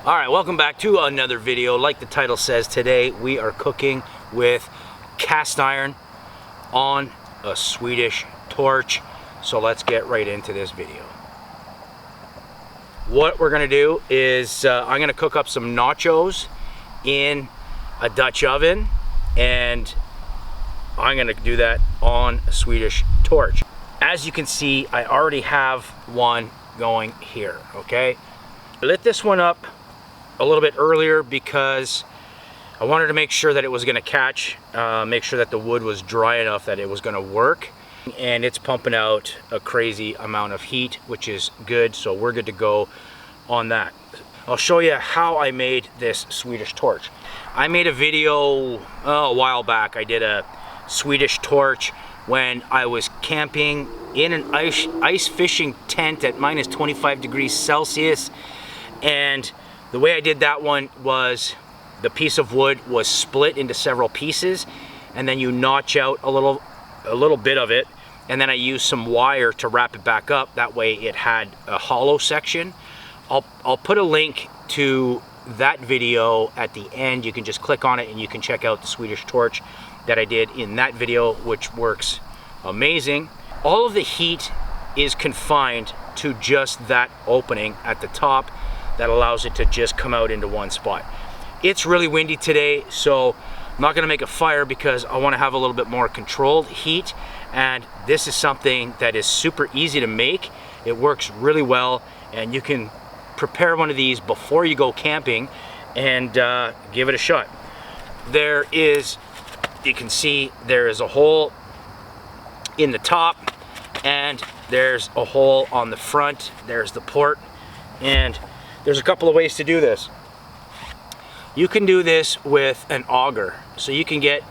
All right, welcome back to another video. Like the title says, today we are cooking with cast iron on a Swedish torch. So let's get right into this video. What we're gonna do is I'm gonna cook up some nachos in a Dutch oven, and I'm gonna do that on a Swedish torch. As you can see, I already have one going here, okay? I lit this one up a little bit earlier because I wanted to make sure that it was going to catch, make sure that the wood was dry enough that it was going to work. And it's pumping out a crazy amount of heat, which is good, so we're good to go on that. I'll show you how I made this Swedish torch. I made a video a while back. I did a Swedish torch when I was camping in an ice fishing tent at minus 25 degrees Celsius. And the way I did that one was the piece of wood was split into several pieces, and then you notch out a little bit of it, and then I used some wire to wrap it back up. That way it had a hollow section. I'll put a link to that video at the end. You can just click on it and you can check out the Swedish torch that I did in that video, which works amazing. All of the heat is confined to just that opening at the top that allows it to just come out into one spot. It's really windy today, so I'm not gonna make a fire because I wanna have a little bit more controlled heat, and this is something that is super easy to make. It works really well, and you can prepare one of these before you go camping and give it a shot. There is, you can see there is a hole in the top, and there's a hole on the front. There's the port, and there's a couple of ways to do this. You can do this with an auger. So you can get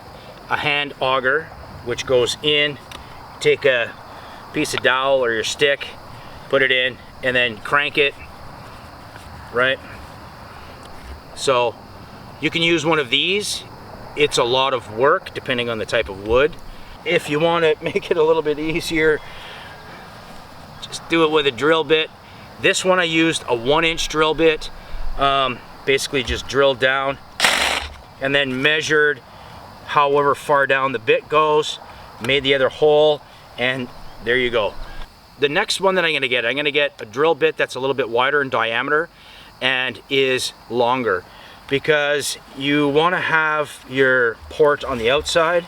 a hand auger, which goes in, take a piece of dowel or your stick, put it in, and then crank it, right? So you can use one of these. It's a lot of work depending on the type of wood. If you want to make it a little bit easier, just do it with a drill bit. This one I used a 1-inch drill bit, basically just drilled down and then measured however far down the bit goes, made the other hole, and there you go. The next one that I'm gonna get a drill bit that's a little bit wider in diameter and is longer, because you wanna have your port on the outside.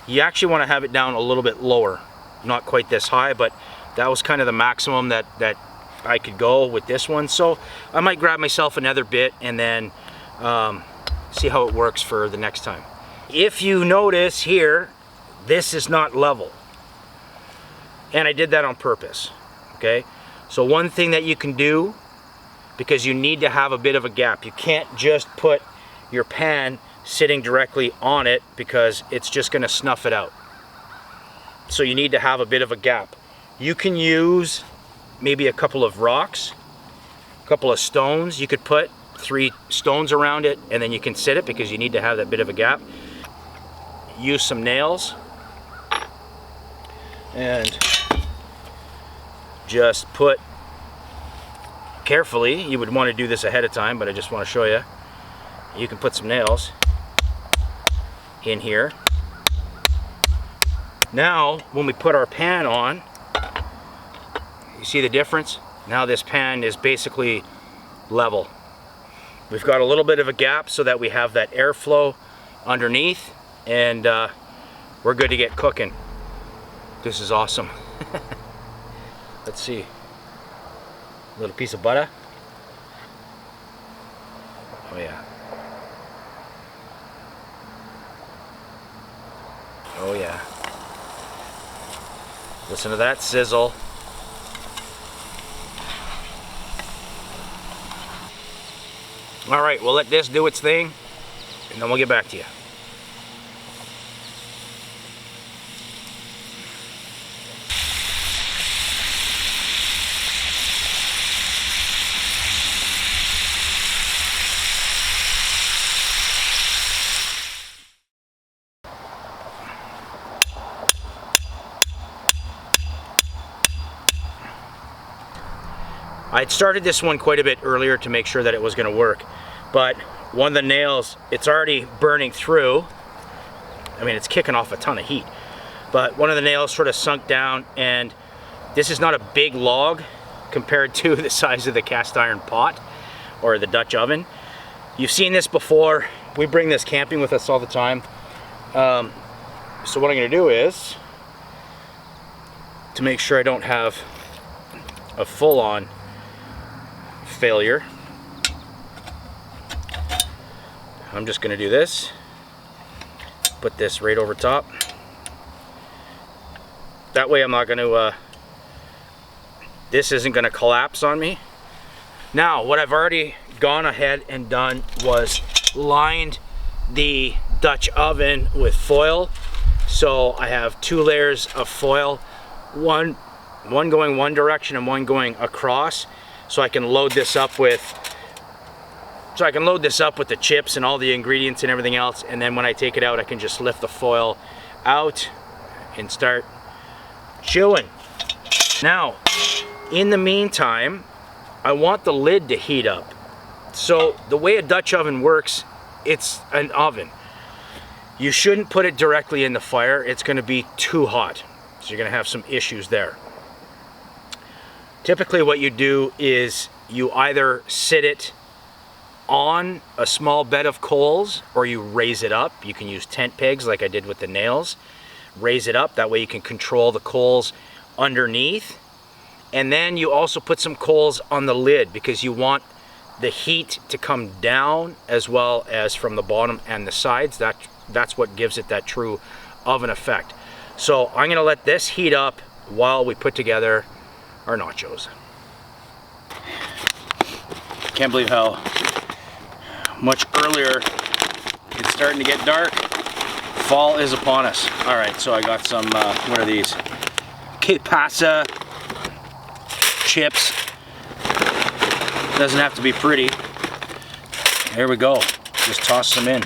You actually wanna have it down a little bit lower, not quite this high, but that was kind of the maximum that I could go with this one. So I might grab myself another bit and then see how it works for the next time. If you notice here, this is not level, and I did that on purpose, okay? So one thing that you can do, because you need to have a bit of a gap, you can't just put your pan sitting directly on it because it's just gonna snuff it out. So you need to have a bit of a gap. You can use maybe a couple of rocks, a couple of stones. You could put 3 stones around it, and then you can sit it because you need to have that bit of a gap. Use some nails and just put carefully. You would want to do this ahead of time, but I just want to show you. You can put some nails in here. Now when we put our pan on, you see the difference? Now this pan is basically level. We've got a little bit of a gap so that we have that airflow underneath, and we're good to get cooking. This is awesome. Let's see. A little piece of butter. Oh yeah. Oh yeah. Listen to that sizzle. All right, we'll let this do its thing, and then we'll get back to you. I'd started this one quite a bit earlier to make sure that it was going to work, but one of the nails, it's already burning through. I mean, it's kicking off a ton of heat, but one of the nails sort of sunk down, and this is not a big log compared to the size of the cast iron pot or the Dutch oven. You've seen this before. We bring this camping with us all the time. So what I'm going to do is, to make sure I don't have a full-on failure, I'm just going to do this. Put this right over top. That way I'm not going to, this isn't going to collapse on me. Now, what I've already gone ahead and done was lined the Dutch oven with foil. So I have 2 layers of foil, one going one direction and one going across, so I can load this up with the chips and all the ingredients and everything else, and then when I take it out, I can just lift the foil out and start chewing. Now, in the meantime, I want the lid to heat up. So the way a Dutch oven works, it's an oven. You shouldn't put it directly in the fire. It's going to be too hot. So you're going to have some issues there. Typically what you do is you either sit it on a small bed of coals or you raise it up. You can use tent pegs like I did with the nails. Raise it up. That way you can control the coals underneath. And then you also put some coals on the lid because you want the heat to come down as well as from the bottom and the sides. That's what gives it that true oven effect. So I'm going to let this heat up while we put together our nachos. Can't believe how much earlier it's starting to get dark. Fall is upon us. All right, so I got some, what are these? Que pasa chips. Doesn't have to be pretty. There we go. Just toss some in.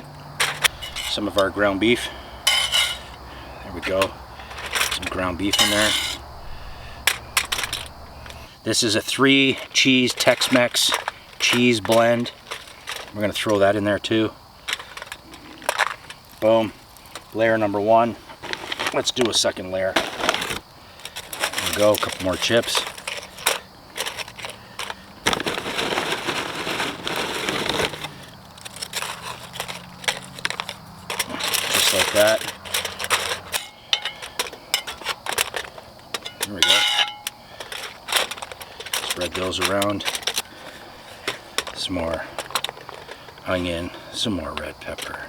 Some of our ground beef. There we go. Some ground beef in there. This is a 3 cheese Tex-Mex cheese blend. We're going to throw that in there too. Boom. Layer number 1. Let's do a second layer. There we go. A couple more chips. Just like that. There we go. Spread those around. Some more onion, some more red pepper.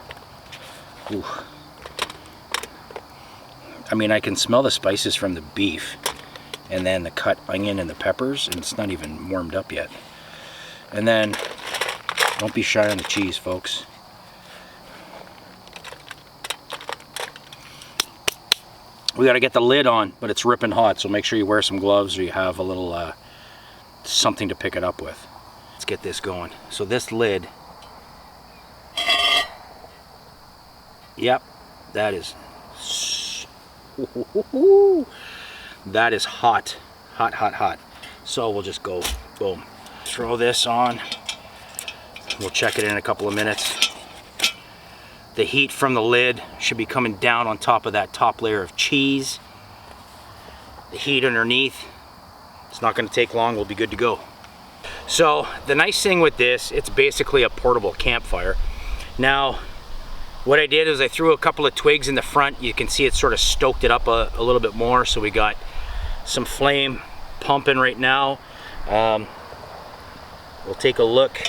Ooh. I mean, I can smell the spices from the beef and then the cut onion and the peppers, and it's not even warmed up yet. And then, don't be shy on the cheese, folks. We got to get the lid on, but it's ripping hot, so make sure you wear some gloves or you have a little something to pick it up with. Let's get this going. So this lid, yep, that is hot, hot, hot, hot. So we'll just go, boom, throw this on. We'll check it in a couple of minutes. The heat from the lid should be coming down on top of that top layer of cheese. The heat underneath, it's not going to take long, we'll be good to go. So the nice thing with this, it's basically a portable campfire. Now, what I did is I threw a couple of twigs in the front. You can see it sort of stoked it up a little bit more, so we got some flame pumping right now. We'll take a look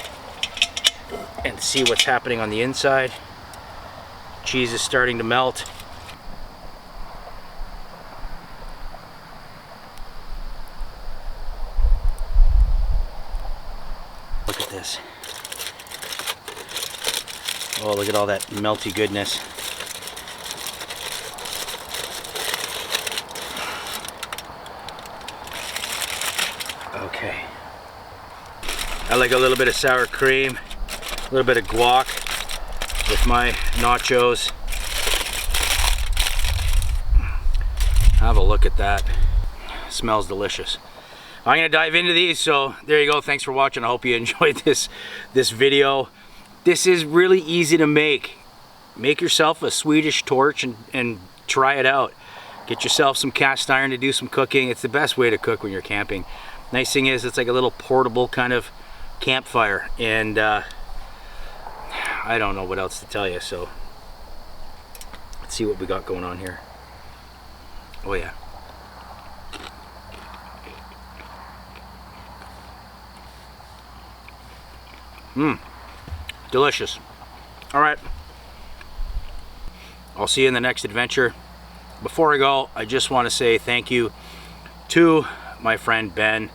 and see what's happening on the inside. Cheese is starting to melt. Look at this. Oh, look at all that melty goodness. Okay. I like a little bit of sour cream, a little bit of guac with my nachos. Have a look at that. Smells delicious. I'm gonna dive into these. So there you go. Thanks for watching. I hope you enjoyed this video. This is really easy to make. Make yourself a Swedish torch and try it out. Get yourself some cast iron to do some cooking. It's the best way to cook when you're camping. Nice thing is it's like a little portable kind of campfire, and I don't know what else to tell you. So let's see what we got going on here. Oh yeah. Delicious. All right. I'll see you in the next adventure. Before I go, I just want to say thank you to my friend Ben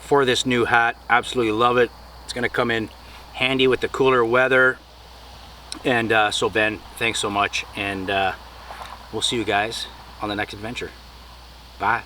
for this new hat. Absolutely love it. It's going to come in handy with the cooler weather. And so Ben, thanks so much. And we'll see you guys on the next adventure. Bye.